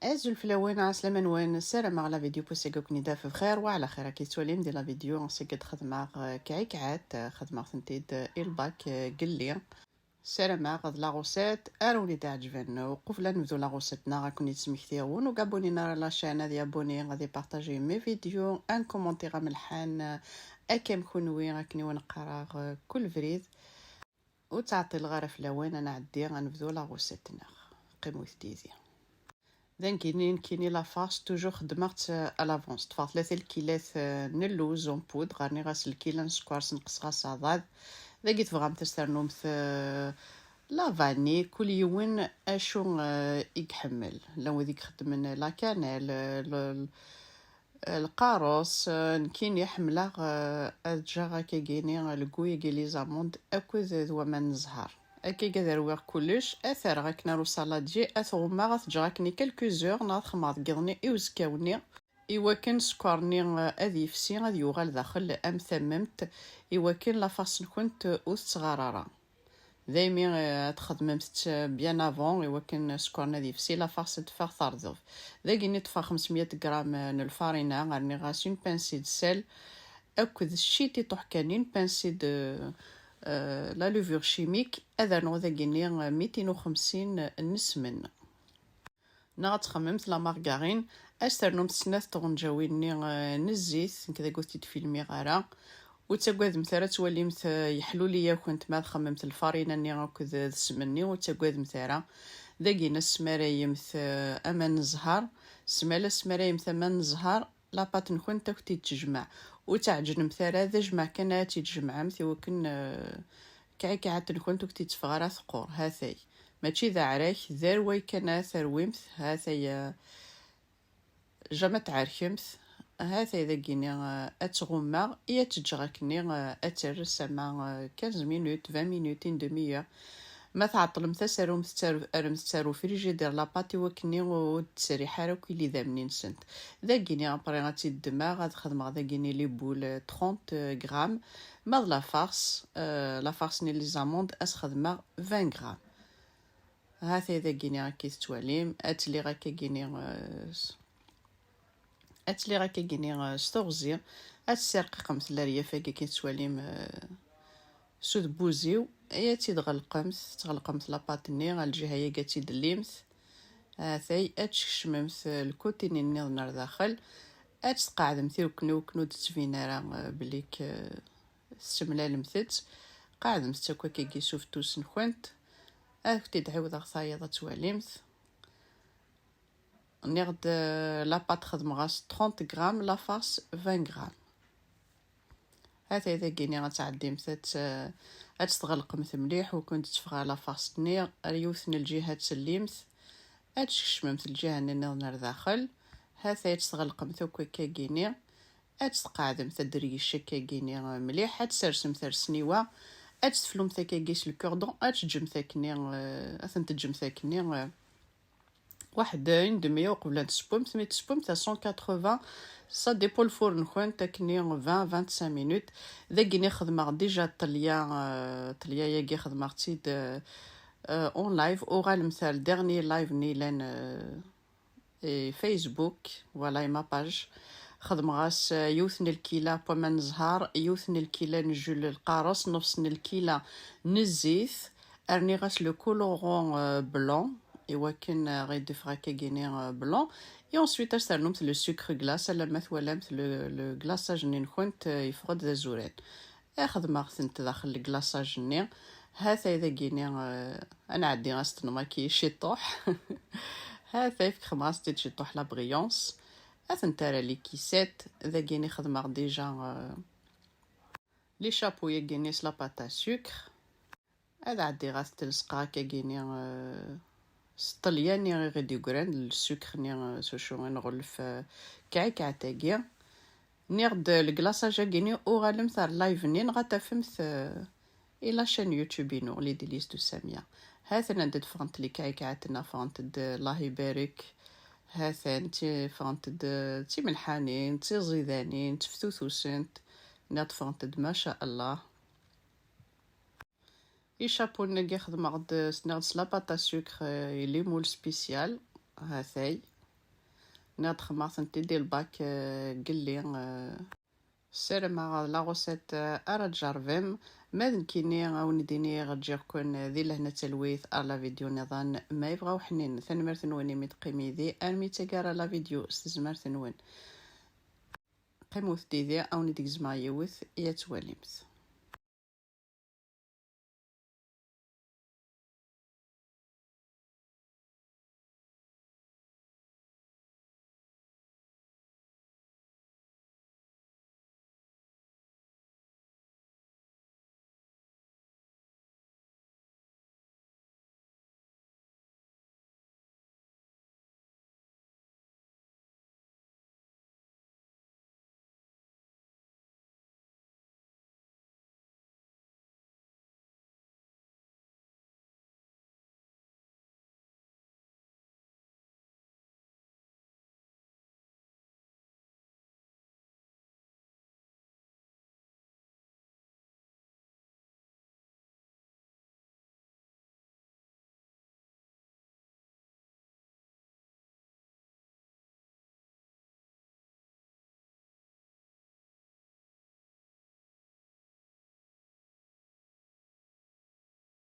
ازول فلوين عسلامة نوان السلام على فيديو بوسيقو كنيدا في بخير وعلى خير كي توليم دي لا فيديو نسيقد خدمة كعيكعات خدمة ثنتيد الباك قلي السلام غد لا غوسيت اروني تعجبن وقفلا نبدو لا غوسيتنا غاكوني تسمكتيون وقابونينا لاشين هذه ابوني غادي بارطاجي مي فيديو ان كومونتي غاملحان اكام كونوي غاكني ونقرا كل فريد وتعطي الغرف لوين انا عدي غنبدو لا غوسيتنا قيمو تيزي ذن كيني لافاس توجور خدمت الافونس طفا 3 كيلات نلوز اون بود غارني غاس الكيلة نسكوارس نقص غاس عضاد ذاكي تبغام تسترنومث لا فاني كل يوم اشو يحمل لو ذيك خدمن لا كانيل القاروس كين يحمله الجاغا كيجيني الكوي لي زاموند اكوذ ذو من زهر اكي قدر وير كلش اثر غاكنا رو سالادجي اثغما غتجراكني كلكو زور ناض خماض قضني ايوزكاوني إواكن سكرني أذي فسي غادي يوغال داخل أم ثممت إواكن لافاس كنت أوث غرارة دايما تخدمت بيان افون إواكن سكرنا ذي فسي لافاس تفاغ ثارضوف ذاكي نطفى 500 غرام من الفارينة غارني غاس اون بانسي د سيل أكد الشيتي طوح كانين بانسي د لا لوفور شيميك هذا نو ذاكيني 250 نسمن نغت خممت لا مارغارين استرنم سنات طونجاويني نزيت كذا قلت في المغاره وتقاد مثلا توليمت يحلو ليا كنت ما خممت الفارينه ني هكذا السمني وتقاد مثلا ذاكينا السمارايمت امان زهر سماله سمارايمت امان زهر لاباط نكون كنت تجمع وتعجن مثلا ذا جمع كان تجمع مثي وكن كعكعات نكون كنت تفغرا ثقور هاثي ماشي ذا عراك ذا وي كان ثرويمت هاثي جامع تعركمت هاثي ذا كيني اتغمى يا تجراكني اترس مع 15 مينوت 20 مينوتين دمية ما تعطلم تساروم تسارو فريجيدير لاباطي وكني وتسري حركي لي ذا منين سنت ذا كيني ابري غاتي الدماغ غاد خدمه ذا كيني لي بول 30 غرام ماض لا فارس ني لي زاموند اس خدمه 20 غرام هاثي ذا كيني راكي تتواليم اتلي راكي كيني ستغزي اتسرقي قمت لاريا فاكي كي تتواليم سود بوزيو ايا تغلقمت لاباطني غالجيها هي قاتي دليمت هاثي اتشممت الكوتيني نيض داخل اتقعدمتي وكنو تتفينا راه بليك السملة لمثت قاعدمت تاكا كي شفتو سنكونت كنت تعاود غصايا تواليمت نيغد لاباط خدم غاس 30 غرام لا فارس 20 غرام هاثي إذا كيني غتعدي مثات تغلقمت مليح وكنت تفغى لا فارس نيغ ريوثن الجهة تسليمت تشممت الجهة نير داخل هاثي تغلقمت وكا كيني تقعدمت دريشة كيني مليح تسرسم ثرسنيوة تفلوم ثاكيس الكوردون تجم ثاكني تجم ثاكني واحد دمية وقبل تسبومت مي تسبومت 180 سا ديبو الفرن كون تاكني 20-25 مينوت ذاكيني خدمة ديجا طليا ياكي خدمة تيد اون لايف اوغال مثال ديرني لايف نيلان فيسبوك ولا ما باج خدم غاس يوثن الكيلا بومان زهار يوثن الكيلا نجول القارص نفسن الكيلا نزيث ارني غاس لو كولورون بلون إواكن غيدي فراكي كيني بلون اي انسويت استرنمت لو سكر غلاس الا مثلا لو غلاساج ني نكونت يفقد ذا زورين خدمة غثنت داخل الكلاصاج ني هاثا إذا كيني انا عدي غاستنما كي شيطوح هاثا فيك خماس تيت شيطوح لا بريونس اثنتارا لي كيسات ذا كيني خدمة ديجا لي شابويا كيني سلا باتا سكر هذا عدي غاس تلصقا كيني طلياني غادي يقران السكر ني سوشو نغلف كعكعتاكيا نيغد الكلاصاج كيني اوغالم ثار لايف نين غاتفمت الى شان يوتيوبينو لي ديليس دو ساميه هاثنا ندد فانت لي كعكعتنا فانت الله يبارك هاثن تي فانت تي ملحانين تي زيدانين تفتوثوسنت نطفانت ما شاء الله يشابو نلقى خدمة غد سنغد سلاباطا سكر لي مول سبيسيال هاثاي ناد خماس نتي الباك قال لي سيرما لا غوسيت ارا جارفيم ماذن كيني او نديني غتجي كون ذي لهنا تلويث لا فيديو نظام ما يبغاو حنين ثاني ثنوني متقيمي ذي ارمي تقرا لا فيديو استزمر ثنون قيموث ديدي او نديك زما يوث يا تواليمت.